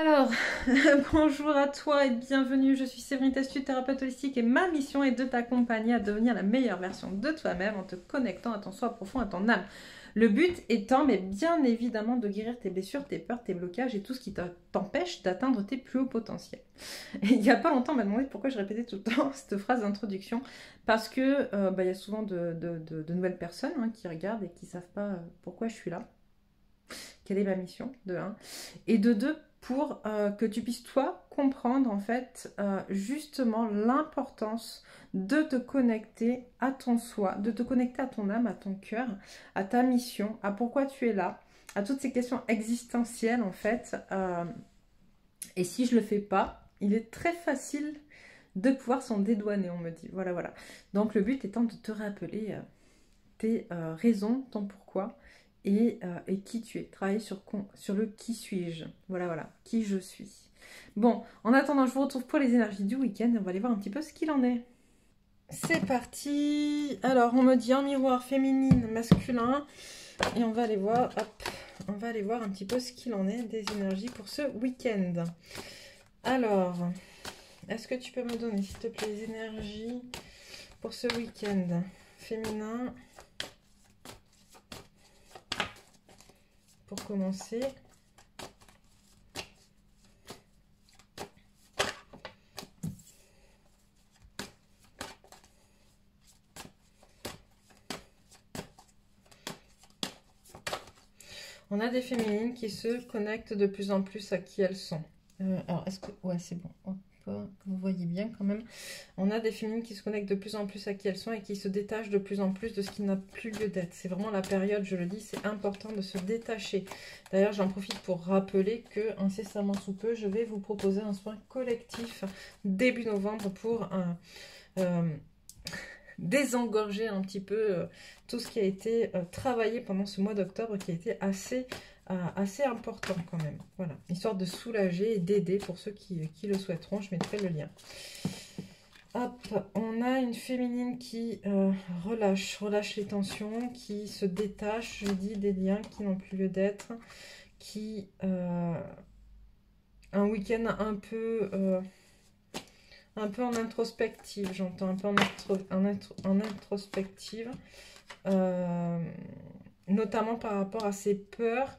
Alors, bonjour à toi et bienvenue, je suis Séverine Testu, thérapeute holistique et ma mission est de t'accompagner à devenir la meilleure version de toi-même en te connectant à ton soi profond, à ton âme. Le but étant, mais bien évidemment, de guérir tes blessures, tes peurs, tes blocages et tout ce qui t'empêche d'atteindre tes plus hauts potentiels. Et il n'y a pas longtemps, on m'a demandé pourquoi je répétais tout le temps cette phrase d'introduction, parce que y a souvent de nouvelles personnes qui regardent et qui ne savent pas pourquoi je suis là. Quelle est ma mission, de 1. Et de 2, pour que tu puisses, toi, comprendre, en fait, justement l'importance de te connecter à ton soi, de te connecter à ton âme, à ton cœur, à ta mission, à pourquoi tu es là, à toutes ces questions existentielles, en fait. Et si je ne le fais pas, il est très facile de pouvoir s'en dédouaner, on me dit. Voilà, voilà. Donc, le but étant de te rappeler tes raisons, ton pourquoi, et qui tu es. Travailler sur le qui suis-je. Voilà, voilà, qui je suis. Bon, en attendant, je vous retrouve pour les énergies du week-end et on va aller voir un petit peu ce qu'il en est. C'est parti. Alors, on me dit en miroir féminine, masculin. Et on va aller voir, hop, on va aller voir un petit peu ce qu'il en est des énergies pour ce week-end. Alors, est-ce que tu peux me donner, s'il te plaît, les énergies pour ce week-end féminin? Pour commencer, on a des féminines qui se connectent de plus en plus à qui elles sont. Alors, est-ce que... Ouais, c'est bon. Hop, vous voyez bien quand même. On a des féminines qui se connectent de plus en plus à qui elles sont et qui se détachent de plus en plus de ce qui n'a plus lieu d'être. C'est vraiment la période, je le dis, c'est important de se détacher. D'ailleurs, j'en profite pour rappeler que incessamment sous peu, je vais vous proposer un soin collectif début novembre pour désengorger un petit peu tout ce qui a été travaillé pendant ce mois d'octobre, qui a été assez important quand même. Voilà, histoire de soulager et d'aider pour ceux qui le souhaiteront. Je mettrai le lien. Hop, on a une féminine qui relâche les tensions, qui se détache, je dis, des liens qui n'ont plus lieu d'être, qui un week-end un peu en introspective, j'entends, un peu en introspective, notamment par rapport à ses peurs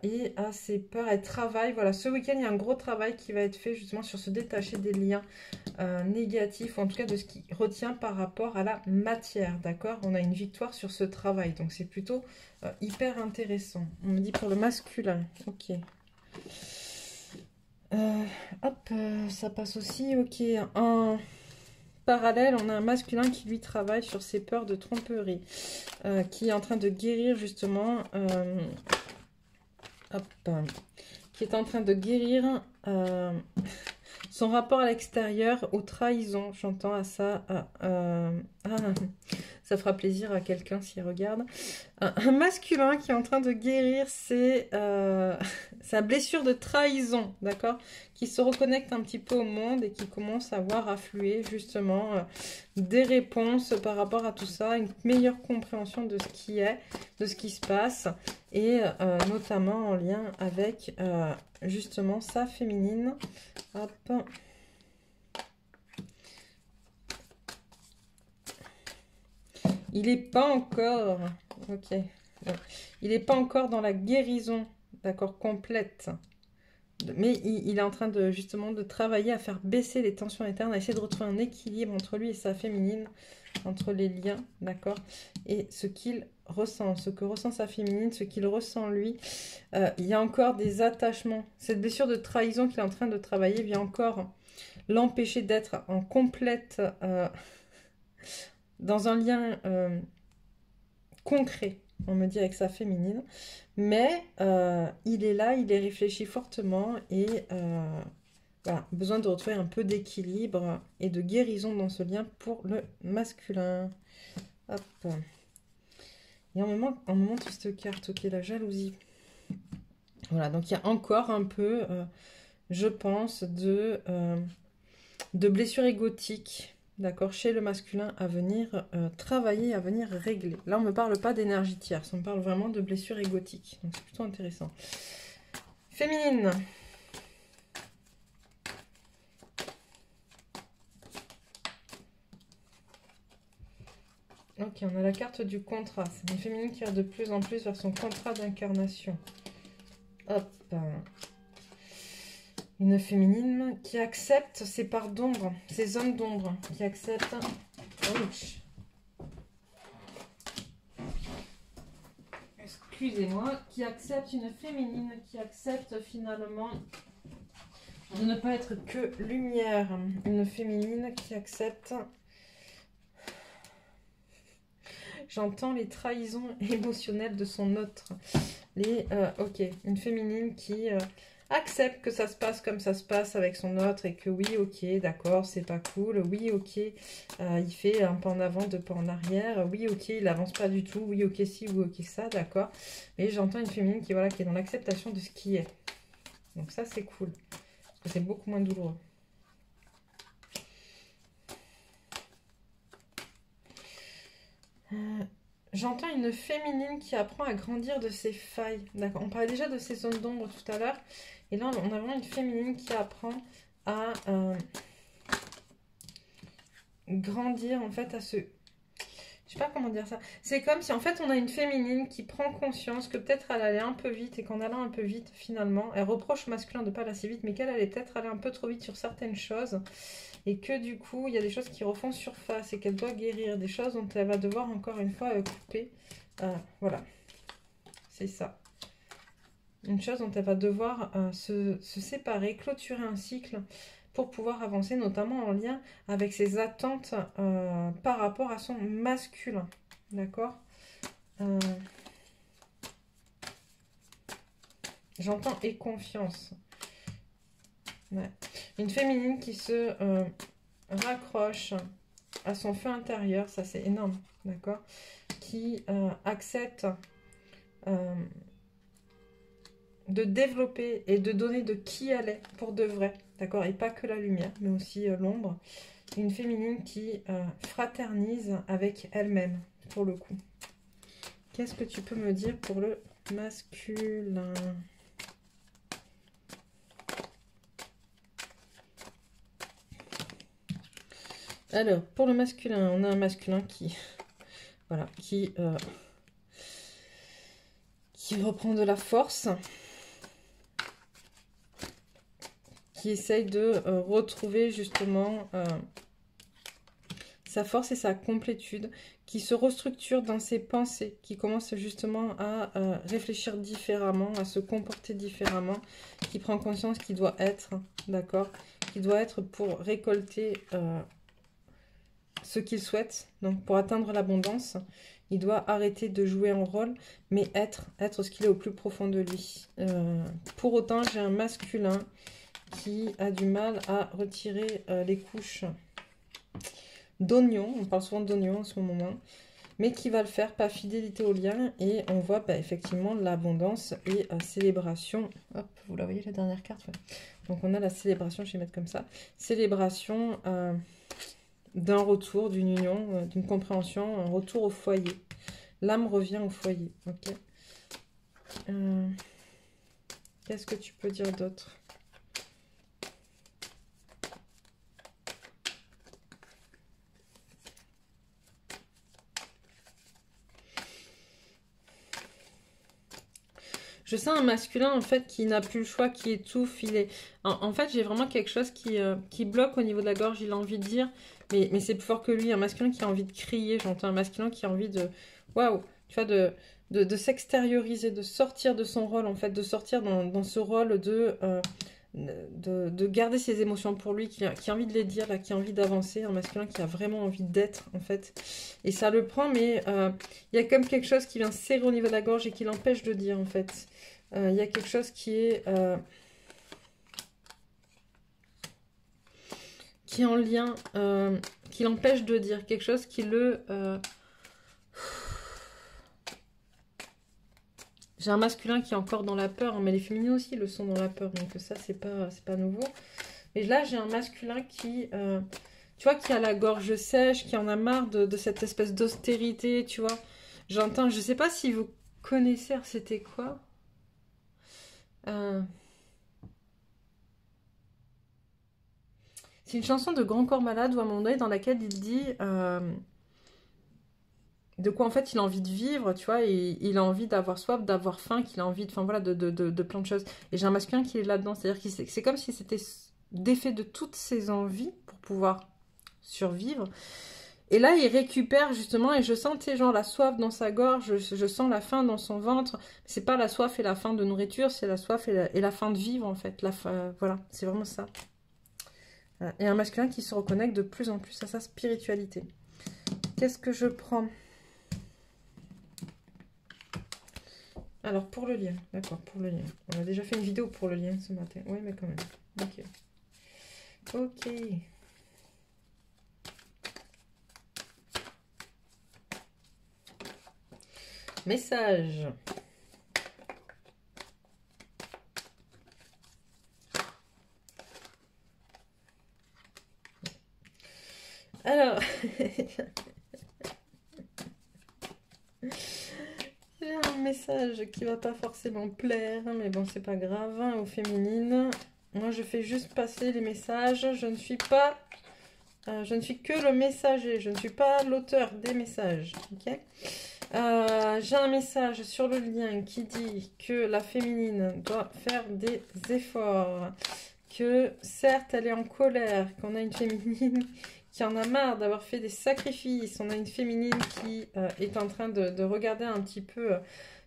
et à ses peurs et travail. Voilà, ce week-end, il y a un gros travail qui va être fait justement sur se détacher des liens négatifs, ou en tout cas de ce qui retient par rapport à la matière, d'accord? On a une victoire sur ce travail, donc c'est plutôt hyper intéressant. On me dit pour le masculin, ok. Hop, ça passe aussi, ok. En parallèle, on a un masculin qui lui travaille sur ses peurs de tromperie, qui est en train de guérir justement, qui est en train de guérir son rapport à l'extérieur, aux trahisons. J'entends à ça. Ça fera plaisir à quelqu'un s'il regarde. Un masculin qui est en train de guérir sa blessure de trahison, d'accord? Qui se reconnecte un petit peu au monde et qui commence à voir affluer justement des réponses par rapport à tout ça, une meilleure compréhension de ce qui est, de ce qui se passe, et notamment en lien avec justement sa féminine. Hop. Il n'est pas encore, ok, il n'est pas encore dans la guérison, d'accord, complète. Mais il est en train de justement de travailler à faire baisser les tensions internes, à essayer de retrouver un équilibre entre lui et sa féminine, entre les liens, d'accord, et ce qu'il ressent, ce que ressent sa féminine, ce qu'il ressent lui. Il y a encore des attachements. Cette blessure de trahison qu'il est en train de travailler vient encore l'empêcher d'être en complète... dans un lien concret, on me dit, avec sa féminine, mais il est là, il est réfléchi fortement et voilà, besoin de retrouver un peu d'équilibre et de guérison dans ce lien pour le masculin. Hop. Et en moment cette carte, ok, la jalousie. Voilà, donc il y a encore un peu, je pense, de blessures égotiques. D'accord, chez le masculin à venir travailler, à venir régler. Là, on ne me parle pas d'énergie tierce, on me parle vraiment de blessures égotiques. Donc, c'est plutôt intéressant. Féminine. Ok, on a la carte du contrat. C'est une féminine qui va de plus en plus vers son contrat d'incarnation. Hop. Une féminine qui accepte ses parts d'ombre, ses zones d'ombre, qui accepte... Ouch. Excusez-moi, qui accepte une féminine, qui accepte finalement de ne pas être que lumière. Une féminine qui accepte... J'entends les trahisons émotionnelles de son autre. Ok, une féminine qui accepte que ça se passe comme ça se passe avec son autre et que oui, ok, d'accord, c'est pas cool. Oui, ok, il fait un pas en avant, deux pas en arrière. Oui, ok, il avance pas du tout. Oui, ok, si, oui, ok, ça, d'accord. Mais j'entends une féminine qui, voilà, qui est dans l'acceptation de ce qui est. Donc ça, c'est cool. Parce que c'est beaucoup moins douloureux. J'entends une féminine qui apprend à grandir de ses failles. D'accord. On parlait déjà de ses zones d'ombre tout à l'heure. Et là, on a vraiment une féminine qui apprend à grandir, en fait, à se... Je sais pas comment dire ça. C'est comme si, en fait, on a une féminine qui prend conscience que peut-être elle allait un peu vite et qu'en allant un peu vite, finalement, elle reproche au masculin de pas aller assez vite, mais qu'elle allait peut-être aller un peu trop vite sur certaines choses. Et que du coup, il y a des choses qui refont surface et qu'elle doit guérir. Des choses dont elle va devoir encore une fois couper. Voilà. C'est ça. Une chose dont elle va devoir se séparer, clôturer un cycle pour pouvoir avancer, notamment en lien avec ses attentes par rapport à son masculin. D'accord. J'entends et confiance. Ouais. Une féminine qui se raccroche à son feu intérieur, ça c'est énorme, d'accord, qui accepte de développer et de donner de qui elle est pour de vrai, d'accord, et pas que la lumière, mais aussi l'ombre. Une féminine qui fraternise avec elle-même, pour le coup. Qu'est-ce que tu peux me dire pour le masculin ? Alors, pour le masculin, on a un masculin qui, voilà, qui reprend de la force, qui essaye de retrouver justement sa force et sa complétude, qui se restructure dans ses pensées, qui commence justement à réfléchir différemment, à se comporter différemment, qui prend conscience qu'il doit être, d'accord, qu'il doit être pour récolter ce qu'il souhaite, donc pour atteindre l'abondance, il doit arrêter de jouer un rôle, mais être ce qu'il est au plus profond de lui. Pour autant, j'ai un masculin qui a du mal à retirer les couches d'oignon, on parle souvent d'oignon en ce moment, mais qui va le faire par fidélité au lien, et on voit effectivement l'abondance et célébration. Hop, vous la voyez la dernière carte, ouais. Donc on a la célébration, je vais mettre comme ça, célébration d'un retour, d'une union, d'une compréhension, un retour au foyer. L'âme revient au foyer, ok. Qu'est-ce que tu peux dire d'autre ? Je sens un masculin, en fait, qui n'a plus le choix, qui étouffe. En fait, j'ai vraiment quelque chose qui bloque au niveau de la gorge. Il a envie de dire, mais c'est plus fort que lui. Un masculin qui a envie de crier. J'entends un masculin qui a envie de... Waouh, tu vois, de s'extérioriser, de sortir de son rôle, en fait, de sortir dans ce rôle de garder ses émotions pour lui, qui a envie de les dire, là, qui a envie d'avancer. Un masculin qui a vraiment envie d'être, en fait. Et ça le prend, mais il y a comme quelque chose qui vient serrer au niveau de la gorge et qui l'empêche de dire, en fait. Il y a quelque chose qui est en lien, qui l'empêche de dire, quelque chose qui le... J'ai un masculin qui est encore dans la peur, hein, mais les féminines aussi le sont dans la peur, donc ça c'est pas nouveau. Mais là j'ai un masculin qui, tu vois, qui a la gorge sèche, qui en a marre de cette espèce d'austérité, tu vois. J'entends, je sais pas si vous connaissez, c'était quoi ? C'est une chanson de Grand Corps Malade, ou à un moment donné, dans laquelle il dit de quoi en fait il a envie de vivre, tu vois, et il a envie d'avoir soif, d'avoir faim, qu'il a envie de, enfin voilà, de plein de choses. Et j'ai un masculin qui est là-dedans, c'est-à-dire que c'est comme si c'était défait de toutes ses envies pour pouvoir survivre. Et là, il récupère justement, et je sens, tu sais, genre la soif dans sa gorge, je sens la faim dans son ventre. C'est pas la soif et la faim de nourriture, c'est la soif et la faim de vivre, en fait. Voilà, c'est vraiment ça. Et un masculin qui se reconnecte de plus en plus à sa spiritualité. Qu'est-ce que je prends? Alors, pour le lien, d'accord, pour le lien. On a déjà fait une vidéo pour le lien ce matin. Oui, mais quand même. Ok. Ok. Message. Alors, j'ai un message qui va pas forcément plaire, mais bon, c'est pas grave, hein, aux féminines. Moi, je fais juste passer les messages. Je ne suis pas... je ne suis que le messager. Je ne suis pas l'auteur des messages. Ok. J'ai un message sur le lien qui dit que la féminine doit faire des efforts. Que certes, elle est en colère. Qu'on a une féminine qui en a marre d'avoir fait des sacrifices. On a une féminine qui est en train de regarder un petit peu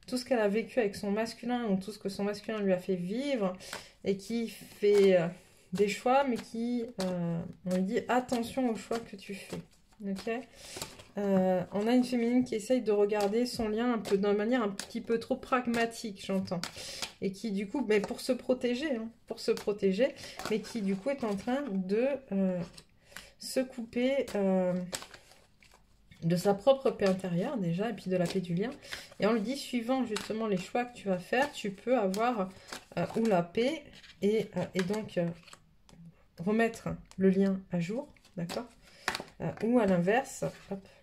tout ce qu'elle a vécu avec son masculin ou tout ce que son masculin lui a fait vivre et qui fait des choix, mais qui, on lui dit attention aux choix que tu fais. Ok. On a une féminine qui essaye de regarder son lien un peu d'une manière un petit peu trop pragmatique, j'entends. Et qui du coup, mais pour se protéger, hein, mais qui du coup est en train de se couper de sa propre paix intérieure déjà, et puis de la paix du lien. Et on lui dit, suivant justement les choix que tu vas faire, tu peux avoir ou la paix, et donc remettre le lien à jour, d'accord, ou à l'inverse,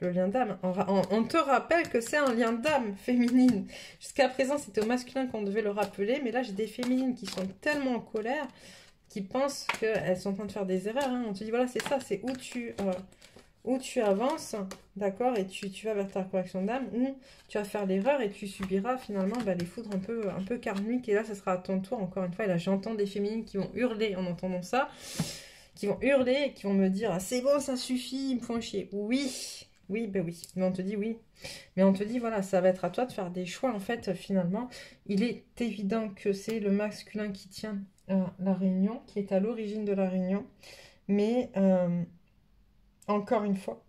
le lien d'âme. On te rappelle que c'est un lien d'âme féminine. Jusqu'à présent, c'était au masculin qu'on devait le rappeler, mais là, j'ai des féminines qui sont tellement en colère, qui pensent qu'elles sont en train de faire des erreurs. Hein. On te dit, voilà, c'est ça, c'est où tu avances, d'accord, et tu vas vers ta correction d'âme, ou tu vas faire l'erreur et tu subiras finalement les foudres un peu karmiques. Et là, ça sera à ton tour, encore une fois. Et là, j'entends des féminines qui vont hurler en entendant ça, qui vont hurler et qui vont me dire, ah, c'est bon, ça suffit, ils me font chier. Oui, oui, ben oui, mais on te dit oui. Mais on te dit, voilà, ça va être à toi de faire des choix. En fait, finalement, il est évident que c'est le masculin qui tient la réunion, qui est à l'origine de la réunion. Mais, encore une fois,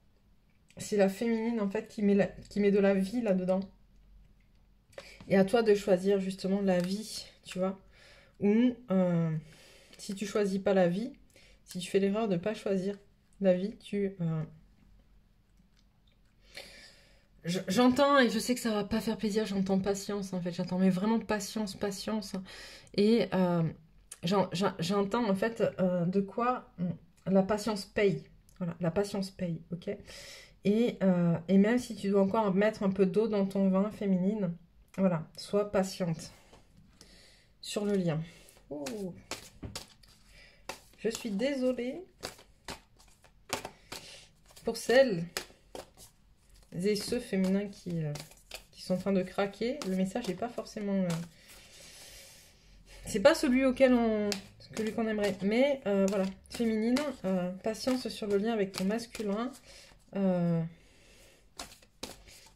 c'est la féminine, en fait, qui met de la vie là-dedans. Et à toi de choisir, justement, la vie, tu vois. Ou, si tu choisis pas la vie, si tu fais l'erreur de ne pas choisir la vie, j'entends, et je sais que ça va pas faire plaisir, j'entends patience, en fait. J'entends, mais vraiment patience, patience. Et j'entends, en fait, de quoi la patience paye. Voilà, la patience paye, ok. Et même si tu dois encore mettre un peu d'eau dans ton vin féminine, voilà, sois patiente sur le lien. Oh. Je suis désolée pour celles et ceux féminins qui sont en train de craquer. Le message n'est pas forcément... c'est pas celui celui qu'on aimerait. Mais voilà, féminine, patience sur le lien avec ton masculin.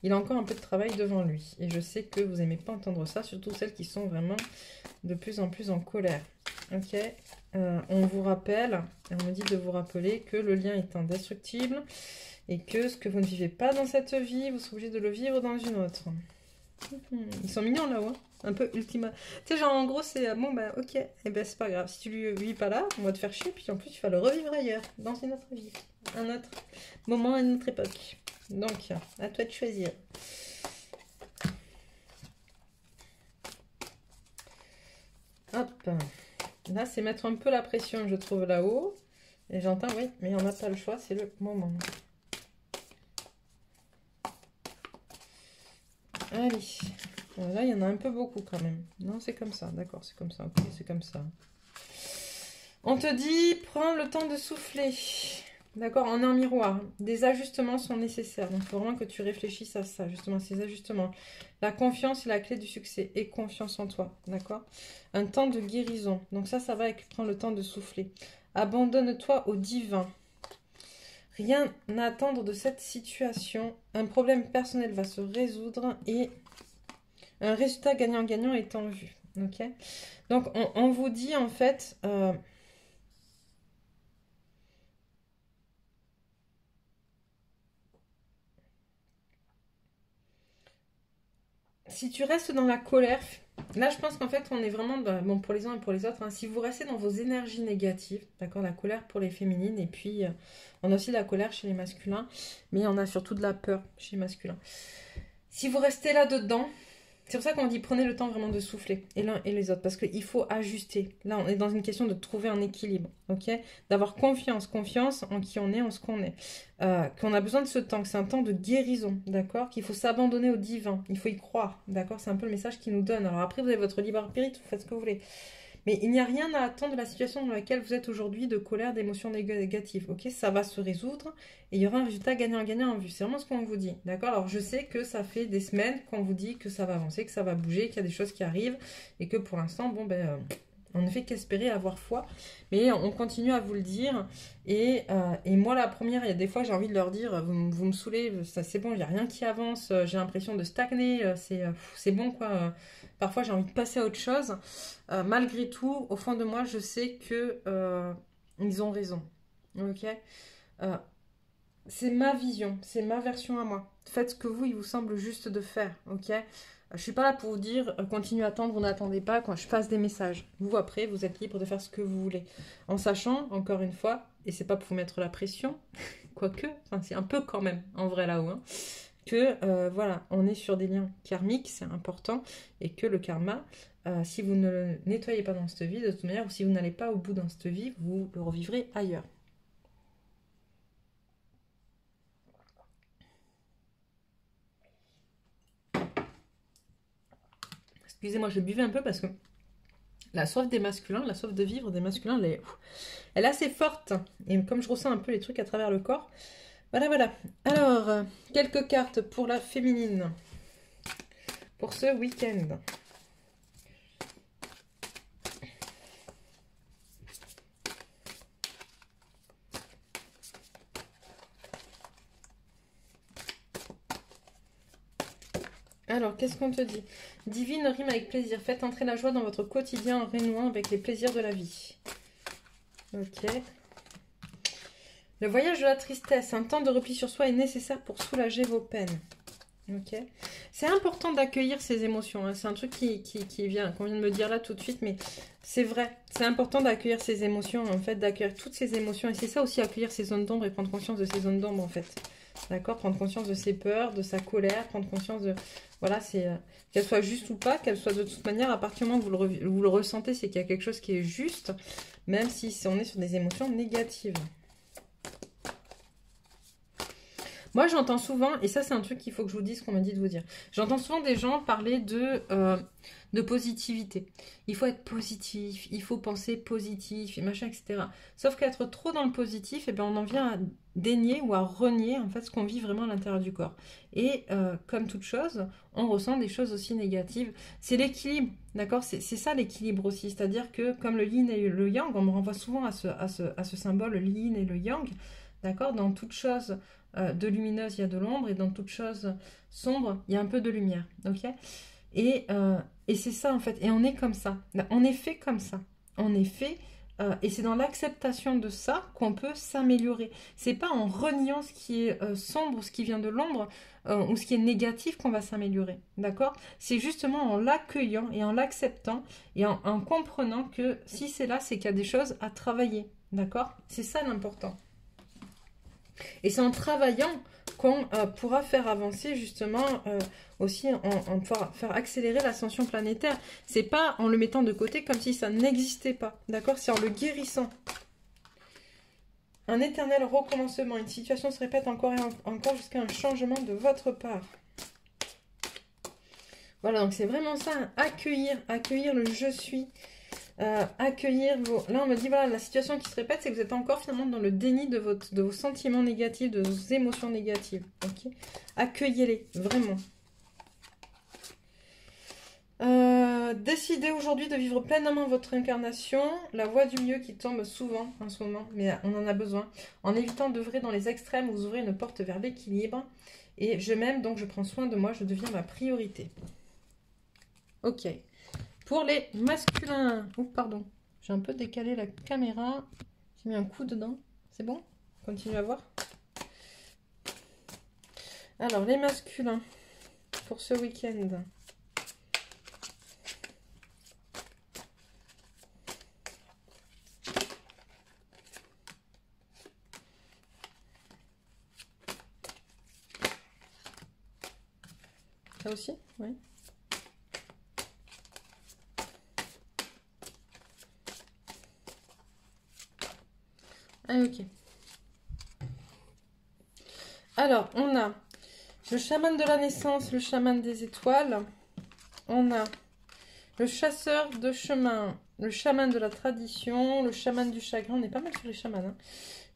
Il a encore un peu de travail devant lui. Et je sais que vous n'aimez pas entendre ça, surtout celles qui sont vraiment de plus en plus en colère. Ok, on vous rappelle, et on me dit de vous rappeler que le lien est indestructible et que ce que vous ne vivez pas dans cette vie, vous serez obligé de le vivre dans une autre. Ils sont mignons là-haut, hein, un peu ultima. Tu sais, genre en gros, c'est bon, bah ok, et ben c'est pas grave. Si tu lui vis pas là, on va te faire chier, puis en plus, tu vas le revivre ailleurs, dans une autre vie, un autre moment, une autre époque. Donc, à toi de choisir. Hop. Là, c'est mettre un peu la pression, je trouve, là-haut. Et j'entends, oui, mais on n'a pas le choix, c'est le moment. Allez. Là, il y en a un peu beaucoup quand même. Non, c'est comme ça, d'accord, c'est comme ça. Ok, c'est comme ça. On te dit, prends le temps de souffler. D'accord, on est en miroir. Des ajustements sont nécessaires. Donc, il faut vraiment que tu réfléchisses à ça, justement, ces ajustements. La confiance est la clé du succès. Et confiance en toi. D'accord. Un temps de guérison. Donc ça va avec prendre le temps de souffler. Abandonne-toi au divin. Rien à attendre de cette situation. Un problème personnel va se résoudre et un résultat gagnant-gagnant est en vue. Ok. Donc, on vous dit, en fait... si tu restes dans la colère, là je pense qu'en fait on est vraiment, bon pour les uns et pour les autres, hein, si vous restez dans vos énergies négatives, d'accord, la colère pour les féminines, et puis on a aussi de la colère chez les masculins, mais on a surtout de la peur chez les masculins. Si vous restez là-dedans, c'est pour ça qu'on dit prenez le temps vraiment de souffler, et l'un et les autres, parce qu'il faut ajuster. Là, on est dans une question de trouver un équilibre, ok? D'avoir confiance en qui on est, en ce qu'on est. Qu'on a besoin de ce temps, que c'est un temps de guérison, d'accord? Qu'il faut s'abandonner au divin, il faut y croire, d'accord? C'est un peu le message qu'il nous donne. Alors après, vous avez votre libre arbitre, vous faites ce que vous voulez. Mais il n'y a rien à attendre de la situation dans laquelle vous êtes aujourd'hui, de colère, d'émotions négatives. Ok, ça va se résoudre et il y aura un résultat gagnant-gagnant en vue. C'est vraiment ce qu'on vous dit. D'accord. Alors je sais que ça fait des semaines qu'on vous dit que ça va avancer, que ça va bouger, qu'il y a des choses qui arrivent et que pour l'instant, bon ben, on ne fait qu'espérer, avoir foi. Mais on continue à vous le dire. Et moi, la première, il y a des fois, j'ai envie de leur dire, vous me saoulez, c'est bon, il n'y a rien qui avance, j'ai l'impression de stagner, c'est bon quoi. Parfois, j'ai envie de passer à autre chose. Malgré tout, au fond de moi, je sais que ils ont raison. Ok. C'est ma vision, c'est ma version à moi. Faites ce que vous, il vous semble juste de faire. Ok. Je suis pas là pour vous dire continuez à attendre ou n'attendez pas quand je passe des messages. Vous, après, vous êtes libre de faire ce que vous voulez. En sachant, encore une fois, et c'est pas pour vous mettre la pression, quoique, enfin, c'est un peu quand même, en vrai là-haut, hein, que voilà, on est sur des liens karmiques, c'est important, et que le karma, si vous ne le nettoyez pas dans cette vie, de toute manière, ou si vous n'allez pas au bout dans cette vie, vous le revivrez ailleurs. Excusez-moi, je buvais un peu parce que la soif des masculins, la soif de vivre des masculins, elle est assez forte. Et comme je ressens un peu les trucs à travers le corps, voilà, voilà. Alors, quelques cartes pour la féminine. Pour ce week-end. Alors, qu'est-ce qu'on te dit? Divine rime avec plaisir. Faites entrer la joie dans votre quotidien en renouant avec les plaisirs de la vie. Ok. Le voyage de la tristesse. Un temps de repli sur soi est nécessaire pour soulager vos peines. Ok. C'est important d'accueillir ces émotions. Hein. C'est un truc qui vient, qu'on vient de me dire là tout de suite, mais c'est vrai. C'est important d'accueillir ces émotions, en fait, d'accueillir toutes ces émotions. Et c'est ça aussi, accueillir ces zones d'ombre et prendre conscience de ces zones d'ombre, en fait. D'accord. Prendre conscience de ses peurs, de sa colère, prendre conscience de... Voilà, c'est qu'elle soit juste ou pas, qu'elle soit de toute manière, à partir du moment où vous le ressentez, c'est qu'il y a quelque chose qui est juste, même si on est sur des émotions négatives. Moi, j'entends souvent, et ça, c'est un truc qu'il faut que je vous dise, qu'on m'a dit de vous dire. J'entends souvent des gens parler de positivité. Il faut être positif, il faut penser positif, et machin, etc. Sauf qu'être trop dans le positif, eh bien, on en vient à dénier ou à renier, en fait, ce qu'on vit vraiment à l'intérieur du corps. Et comme toute chose, on ressent des choses aussi négatives. C'est l'équilibre, d'accord? C'est ça l'équilibre aussi. C'est-à-dire que, comme le yin et le yang, on me renvoie souvent à ce symbole, le yin et le yang, d'accord? Dans toute chose... de lumineuse, il y a de l'ombre, et dans toute chose sombre, il y a un peu de lumière, ok? Et c'est ça, en fait, et on est comme ça, on est fait comme ça, on est fait, et c'est dans l'acceptation de ça qu'on peut s'améliorer. C'est pas en reniant ce qui est sombre, ce qui vient de l'ombre, ou ce qui est négatif qu'on va s'améliorer, d'accord? C'est justement en l'accueillant et en l'acceptant, et en comprenant que si c'est là, c'est qu'il y a des choses à travailler, d'accord? C'est ça l'important. Et c'est en travaillant qu'on pourra faire avancer justement aussi, on pourra faire accélérer l'ascension planétaire. C'est pas en le mettant de côté comme si ça n'existait pas, d'accord? C'est en le guérissant. Un éternel recommencement, une situation se répète encore et encore jusqu'à un changement de votre part. Voilà, donc c'est vraiment ça, accueillir le je suis. Accueillir vos... Là, on me dit, voilà, la situation qui se répète, c'est que vous êtes encore finalement dans le déni de vos sentiments négatifs, de vos émotions négatives. Ok. Accueillez-les, vraiment. Décidez aujourd'hui de vivre pleinement votre incarnation, la voie du milieu qui tombe souvent en ce moment, mais on en a besoin, en évitant d'œuvrer dans les extrêmes, vous ouvrez une porte vers l'équilibre, et je m'aime, donc je prends soin de moi, je deviens ma priorité. Ok. Pour les masculins, oh pardon, j'ai un peu décalé la caméra, j'ai mis un coup dedans, c'est bon? Continue à voir. Alors, les masculins, pour ce week-end... Ça aussi, oui. Ah, ok. Alors, on a le chaman de la naissance, le chaman des étoiles. On a le chasseur de chemin, le chaman de la tradition, le chaman du chagrin. On est pas mal sur les chamans, hein.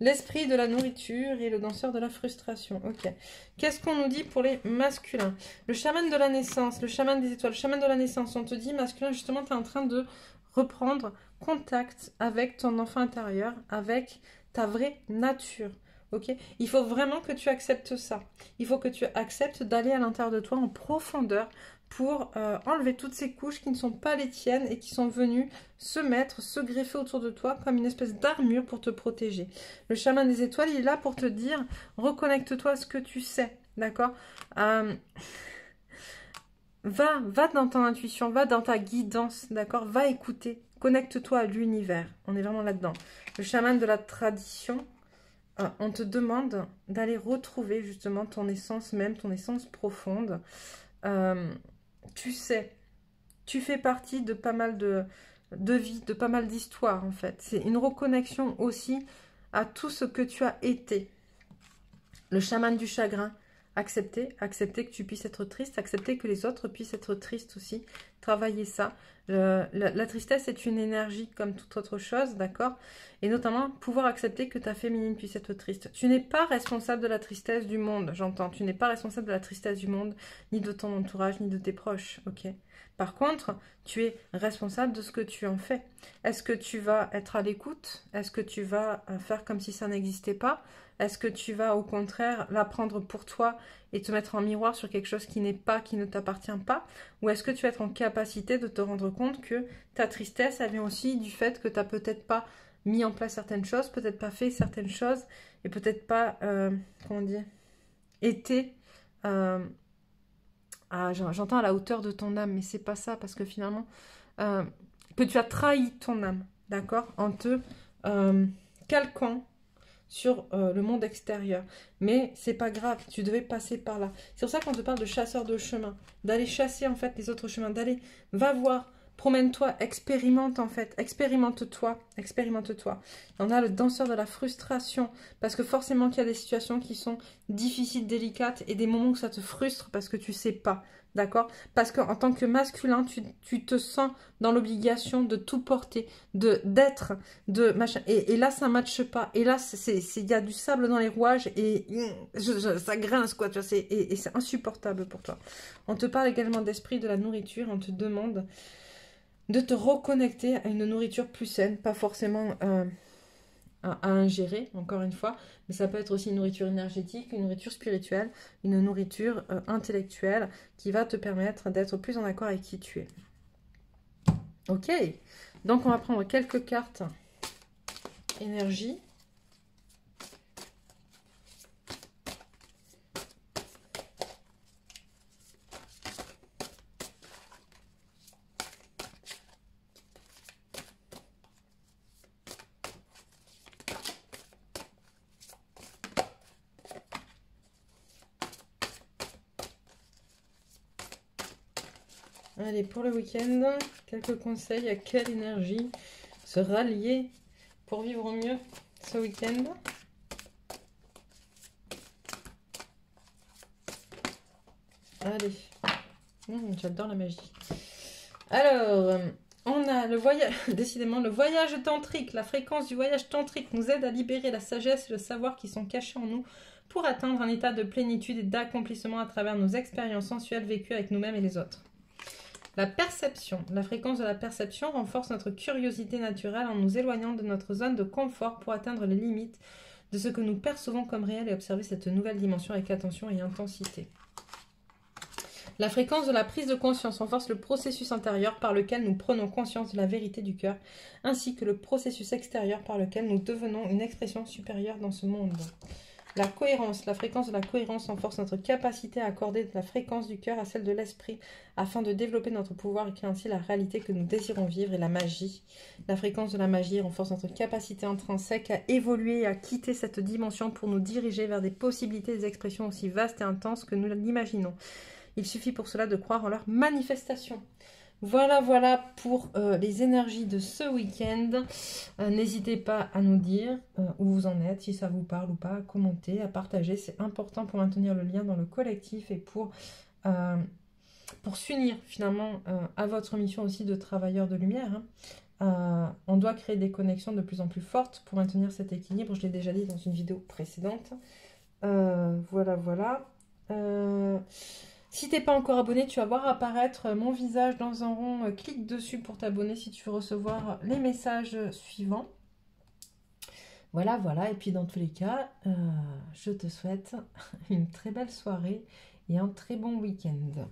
L'esprit de la nourriture et le danseur de la frustration. Ok. Qu'est-ce qu'on nous dit pour les masculins? Le chaman de la naissance, le chaman des étoiles, le chaman de la naissance. On te dit, masculin, justement, tu es en train de reprendre contact avec ton enfant intérieur, avec ta vraie nature. Ok. Il faut vraiment que tu acceptes ça. Il faut que tu acceptes d'aller à l'intérieur de toi en profondeur pour enlever toutes ces couches qui ne sont pas les tiennes et qui sont venues se mettre, se greffer autour de toi comme une espèce d'armure pour te protéger. Le chaman des étoiles, il est là pour te dire, reconnecte-toi à ce que tu sais, d'accord? Va dans ton intuition, va dans ta guidance, d'accord? Va écouter, connecte-toi à l'univers. On est vraiment là-dedans. Le chaman de la tradition, on te demande d'aller retrouver justement ton essence même, ton essence profonde. Tu sais, tu fais partie de pas mal de vies, de pas mal d'histoires en fait. C'est une reconnexion aussi à tout ce que tu as été. Le chaman du chagrin, accepter que tu puisses être triste, accepter que les autres puissent être tristes aussi, travailler ça. La tristesse est une énergie comme toute autre chose, d'accord? Et notamment, pouvoir accepter que ta féminine puisse être triste. Tu n'es pas responsable de la tristesse du monde, j'entends. Tu n'es pas responsable de la tristesse du monde, ni de ton entourage, ni de tes proches, ok? Par contre, tu es responsable de ce que tu en fais. Est-ce que tu vas être à l'écoute? Est-ce que tu vas faire comme si ça n'existait pas? Est-ce que tu vas au contraire l'apprendre pour toi et te mettre en miroir sur quelque chose qui n'est pas, qui ne t'appartient pas? Ou est-ce que tu vas être en capacité de te rendre compte que ta tristesse, elle vient aussi du fait que tu n'as peut-être pas mis en place certaines choses, peut-être pas fait certaines choses, et peut-être pas, comment dire, été, j'entends à la hauteur de ton âme, mais c'est pas ça, parce que finalement, que tu as trahi ton âme, d'accord, en te calquant sur le monde extérieur. Mais c'est pas grave, tu devais passer par là. C'est pour ça qu'on te parle de chasseur de chemin, d'aller chasser en fait les autres chemins, d'aller, va voir, promène-toi, expérimente en fait, expérimente-toi. On a le danseur de la frustration, parce que forcément qu'il y a des situations qui sont difficiles, délicates, et des moments où ça te frustre parce que tu sais pas. D'accord? Parce qu'en tant que masculin, tu te sens dans l'obligation de tout porter, d'être, de machin. Et là, ça ne matche pas. Et là, il y a du sable dans les rouages et ça grince, quoi. Tu vois, et c'est insupportable pour toi. On te parle également d'esprit de la nourriture. On te demande de te reconnecter à une nourriture plus saine, pas forcément à ingérer, encore une fois, mais ça peut être aussi une nourriture énergétique, une nourriture spirituelle, une nourriture intellectuelle qui va te permettre d'être plus en accord avec qui tu es. Ok, donc on va prendre quelques cartes énergie. Allez, pour le week-end, quelques conseils à quelle énergie se rallier pour vivre au mieux ce week-end. Allez, j'adore la magie. Alors, On a le voyage, décidément, le voyage tantrique. La fréquence du voyage tantrique nous aide à libérer la sagesse et le savoir qui sont cachés en nous pour atteindre un état de plénitude et d'accomplissement à travers nos expériences sensuelles vécues avec nous-mêmes et les autres. La perception. La fréquence de la perception renforce notre curiosité naturelle en nous éloignant de notre zone de confort pour atteindre les limites de ce que nous percevons comme réel et observer cette nouvelle dimension avec attention et intensité. La fréquence de la prise de conscience renforce le processus intérieur par lequel nous prenons conscience de la vérité du cœur, ainsi que le processus extérieur par lequel nous devenons une expression supérieure dans ce monde. La cohérence. La fréquence de la cohérence renforce notre capacité à accorder de la fréquence du cœur à celle de l'esprit, afin de développer notre pouvoir et créer ainsi la réalité que nous désirons vivre. Et la magie. La fréquence de la magie renforce notre capacité intrinsèque à évoluer et à quitter cette dimension pour nous diriger vers des possibilités et des expressions aussi vastes et intenses que nous l'imaginons. Il suffit pour cela de croire en leur manifestation. Voilà pour les énergies de ce week-end. N'hésitez pas à nous dire où vous en êtes, si ça vous parle ou pas, à commenter, à partager. C'est important pour maintenir le lien dans le collectif et pour s'unir finalement à votre mission aussi de travailleur de lumière. On doit créer des connexions de plus en plus fortes pour maintenir cet équilibre. Je l'ai déjà dit dans une vidéo précédente. Voilà. Si t'es pas encore abonné, tu vas voir apparaître mon visage dans un rond. Clique dessus pour t'abonner si tu veux recevoir les messages suivants. Voilà. Et puis dans tous les cas, je te souhaite une très belle soirée et un très bon week-end.